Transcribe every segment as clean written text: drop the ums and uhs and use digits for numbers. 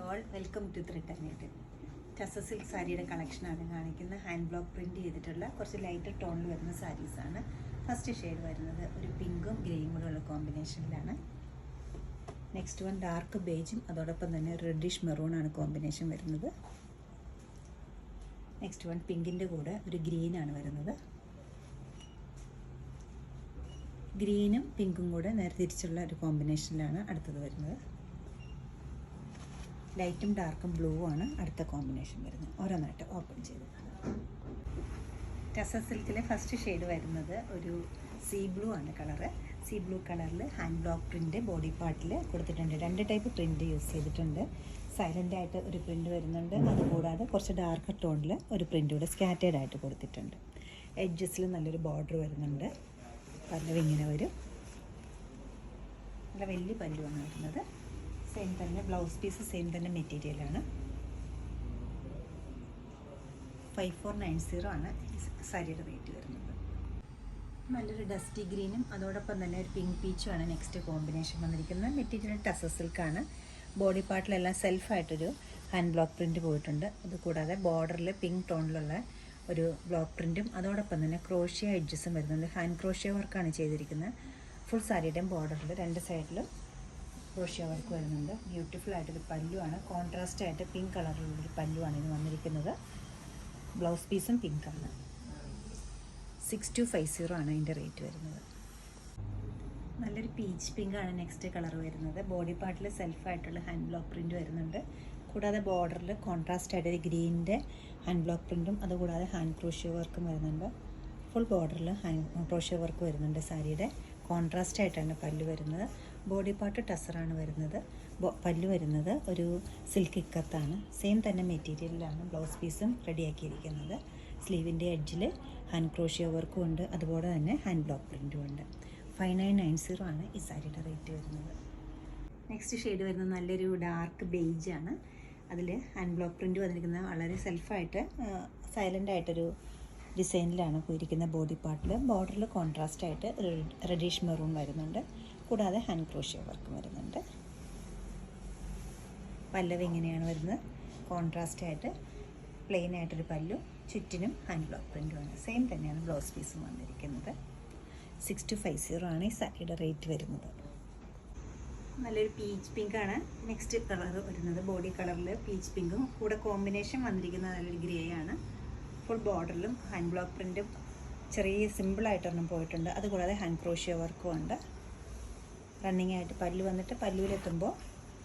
All welcome to ത്രിട്ടനേറ്റ്. Tussar silk സാരിയുടെ കളക്ഷനാണ് കാണിക്കുന്നത്. ഹാൻഡ് ബ്ലോക്ക് പ്രിൻറ്റ് ചെയ്തിട്ടുള്ള കുറച്ച് ലൈറ്റർ ടോണിൽ വരുന്ന സാരീസാണ്. ഫസ്റ്റ് ഷെയ്ഡ് വരുന്നത് ഒരു പിങ്കും ഗ്രേയും കൂടെ ഉള്ള കോമ്പിനേഷനിലാണ്. നെക്സ്റ്റ് വൺ ഡാർക്ക് ബേജും അതോടൊപ്പം തന്നെ റെഡിഷ് മെറൂണാണ് കോമ്പിനേഷൻ വരുന്നത്. നെക്സ്റ്റ് വൺ പിങ്കിൻ്റെ കൂടെ ഒരു ഗ്രീനാണ് വരുന്നത്. ഗ്രീനും പിങ്കും കൂടെ നേരെ തിരിച്ചുള്ള ഒരു കോമ്പിനേഷനിലാണ് അടുത്തത് വരുന്നത്. ലൈറ്റും ഡാർക്കും ബ്ലൂ ആണ് അടുത്ത കോമ്പിനേഷൻ വരുന്നത്. ഓരോന്നായിട്ട് ഓപ്പൺ ചെയ്ത് ടസർ സിൽക്കിലെ ഫസ്റ്റ് ഷെയ്ഡ് വരുന്നത് ഒരു സീ ബ്ലൂ ആണ് കളറ്. സീ ബ്ലൂ കളറിൽ ഹാൻഡ് ബ്ലോക്ക് പ്രിൻ്റ് ബോഡി പാർട്ടിൽ കൊടുത്തിട്ടുണ്ട്. രണ്ട് ടൈപ്പ് പ്രിൻ്റ് യൂസ് ചെയ്തിട്ടുണ്ട്. സൈലൻ്റ് ആയിട്ട് ഒരു പ്രിൻ്റ് വരുന്നുണ്ട്, അതുകൂടാതെ കുറച്ച് ഡാർക്ക് ടോണിൽ ഒരു പ്രിൻ്റ് കൂടെ സ്കാറ്റേഡ് ആയിട്ട് കൊടുത്തിട്ടുണ്ട്. എഡ്ജസിൽ നല്ലൊരു ബോർഡർ വരുന്നുണ്ട്. പല്ലു ഇങ്ങനെ വരും. നല്ല വലിയ പല്ലുവാണ് വരുന്നത്. സെയിം തന്നെ ബ്ലൗസ് പീസ് സെയിം തന്നെ മെറ്റീരിയലാണ്. 5490 ആണ് സാരിയുടെ റേറ്റ് വരുന്നത്. നല്ലൊരു ഡസ്റ്റി ഗ്രീനും അതോടൊപ്പം തന്നെ ഒരു പിങ്ക് പീച്ചുമാണ് നെക്സ്റ്റ് കോമ്പിനേഷൻ വന്നിരിക്കുന്നത്. മെറ്റീരിയൽ ടസർ സിൽക്കാണ്. ബോഡി പാർട്ടിലെല്ലാം സെൽഫായിട്ടൊരു ഹാൻഡ് ബ്ലോക്ക് പ്രിൻറ്റ് പോയിട്ടുണ്ട്. അതുകൂടാതെ ബോർഡറിൽ പിങ്ക് ടോണിലുള്ള ഒരു ബ്ലോക്ക് പ്രിൻറ്റും അതോടൊപ്പം തന്നെ ക്രോഷ്യ എഡ്ജസും വരുന്നുണ്ട്. ഹാൻഡ് ക്രോഷ്യ വർക്കാണ് ചെയ്തിരിക്കുന്നത്. ഫുൾ സാരിയുടെയും ബോർഡറിൽ രണ്ട് സൈഡിലും ക്രോഷ്യ വർക്ക് വരുന്നുണ്ട്. ബ്യൂട്ടിഫുൾ ആയിട്ടൊരു പല്ലുവാണ്. കോൺട്രാസ്റ്റ് ആയിട്ട് പിങ്ക് കളറിലുള്ളൊരു പല്ലുവാണ് ഇത് വന്നിരിക്കുന്നത്. ബ്ലൗസ് പീസും പിങ്കാണ്. 6250 ആണ് അതിൻ്റെ റേറ്റ് വരുന്നത്. നല്ലൊരു പീച്ച് പിങ്കാണ് നെക്സ്റ്റ് കളർ വരുന്നത്. ബോഡി പാർട്ടിൽ സെൽഫായിട്ടുള്ള ഹാൻഡ് ബ്ലോക്ക് പ്രിൻറ്റ് വരുന്നുണ്ട്. കൂടാതെ ബോർഡറിൽ കോൺട്രാസ്റ്റ് ആയിട്ട് ഒരു ഗ്രീനിൻ്റെ ഹാൻഡ് ബ്ലോക്ക് പ്രിൻറ്റും അതുകൂടാതെ ഹാൻഡ് ക്രോഷ്യ വർക്കും വരുന്നുണ്ട്. ഫുൾ ബോർഡറിൽ ഹാൻഡ് ക്രോഷ്യ വർക്ക് വരുന്നുണ്ട്. സാരിയുടെ കോൺട്രാസ്റ്റ് ആയിട്ടാണ് പല്ല് വരുന്നത്. ബോഡി പാർട്ട് ടസറാണ് വരുന്നത്. പല്ല് വരുന്നത് ഒരു സിൽക്ക് ഇക്കത്താണ്. സെയിം തന്നെ മെറ്റീരിയലിലാണ് ബ്ലൗസ് പീസും റെഡിയാക്കിയിരിക്കുന്നത്. സ്ലീവിൻ്റെ എഡ്ജിൽ ഹാൻഡ് ക്രോഷ്യ വർക്കും ഉണ്ട്, അതുപോലെ തന്നെ ഹാൻഡ് ബ്ലോക്ക് പ്രിൻറ്റും ഉണ്ട്. 5990 ആണ് ഈ സാരിയുടെ റേറ്റ് വരുന്നത്. നെക്സ്റ്റ് ഷെയ്ഡ് വരുന്നത് നല്ലൊരു ഡാർക്ക് ബേജാണ്. അതിൽ ഹാൻഡ് ബ്ലോക്ക് പ്രിൻറ്റ് വന്നിരിക്കുന്നത് വളരെ സെൽഫായിട്ട് സൈലൻ്റ് ആയിട്ടൊരു ഡിസൈനിലാണ് പോയിരിക്കുന്നത്. ബോഡി പാർട്ടിൽ ബോർഡറിൽ കോൺട്രാസ്റ്റ് ആയിട്ട് റെഡിഷ് മെറൂൺ വരുന്നുണ്ട്. കൂടാതെ ഹാൻഡ് ക്രോഷ്യ വർക്ക് വരുന്നുണ്ട്. പല്ലവ് ഇങ്ങനെയാണ് വരുന്നത്. കോൺട്രാസ്റ്റ് ആയിട്ട് പ്ലെയിൻ ആയിട്ടൊരു പല്ലു, ചുറ്റിനും ഹാൻഡ് ബ്ലോക്ക് പ്രിൻറ്റുമാണ്. സെയിം തന്നെയാണ് ബ്ലൗസ് പീസും വന്നിരിക്കുന്നത്. 6250 ആണ് ഈ സാരിയുടെ റേറ്റ് വരുന്നത്. നല്ലൊരു പീച്ച് പിങ്കാണ് നെക്സ്റ്റ് കളർ വരുന്നത്. ബോഡി കളറിൽ പീച്ച് പിങ്കും കൂടെ കോമ്പിനേഷൻ വന്നിരിക്കുന്ന നല്ലൊരു ഗ്രേ ആണ്. ഫുൾ ബോർഡറിലും ഹാൻഡ് ബ്ലോക്ക് പ്രിൻറ്റും ചെറിയ സിമ്പിളായിട്ടൊരെണ്ണം പോയിട്ടുണ്ട്. അതുകൂടാതെ ഹാൻഡ് ക്രോഷ്യ വർക്കും ഉണ്ട്. റണ്ണിങ് ആയിട്ട് പല്ലു വന്നിട്ട് പല്ലുവിലെത്തുമ്പോൾ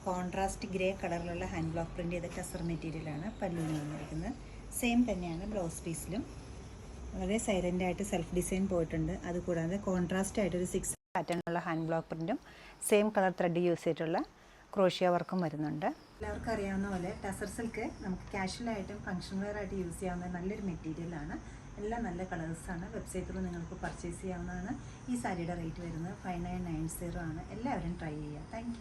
കോൺട്രാസ്റ്റ് ഗ്രേ കളറിലുള്ള ഹാൻഡ് ബ്ലോക്ക് പ്രിൻറ്റ് ചെയ്ത ടസർ മെറ്റീരിയലാണ് പല്ലുവിന് വന്നിരിക്കുന്നത്. സെയിം തന്നെയാണ് ബ്ലൗസ് പീസിലും. വളരെ സൈലൻ്റായിട്ട് സെൽഫ് ഡിസൈൻ പോയിട്ടുണ്ട്. അതുകൂടാതെ കോൺട്രാസ്റ്റ് ആയിട്ടൊരു 6 പാറ്റേണുള്ള ഹാൻഡ് ബ്ലോക്ക് പ്രിൻറ്റും സെയിം കളർ ത്രെഡ് യൂസ് ചെയ്തിട്ടുള്ള ക്രോഷ്യ വർക്കും വരുന്നുണ്ട്. എല്ലാവർക്കും അറിയാവുന്ന പോലെ ടസർ സിൽക്ക് നമുക്ക് കാഷ്വലായിട്ടും ഫങ്ഷൻ വെയർ ആയിട്ട് യൂസ് ചെയ്യാവുന്ന നല്ലൊരു മെറ്റീരിയലാണ്. എല്ലാം നല്ല കളേഴ്സാണ്. വെബ്സൈറ്റ് ത്രൂ നിങ്ങൾക്ക് പർച്ചേസ് ചെയ്യാവുന്നതാണ്. ഈ സാരിയുടെ റേറ്റ് വരുന്നത് 5990 ആണ്. എല്ലാവരും ട്രൈ ചെയ്യുക. താങ്ക്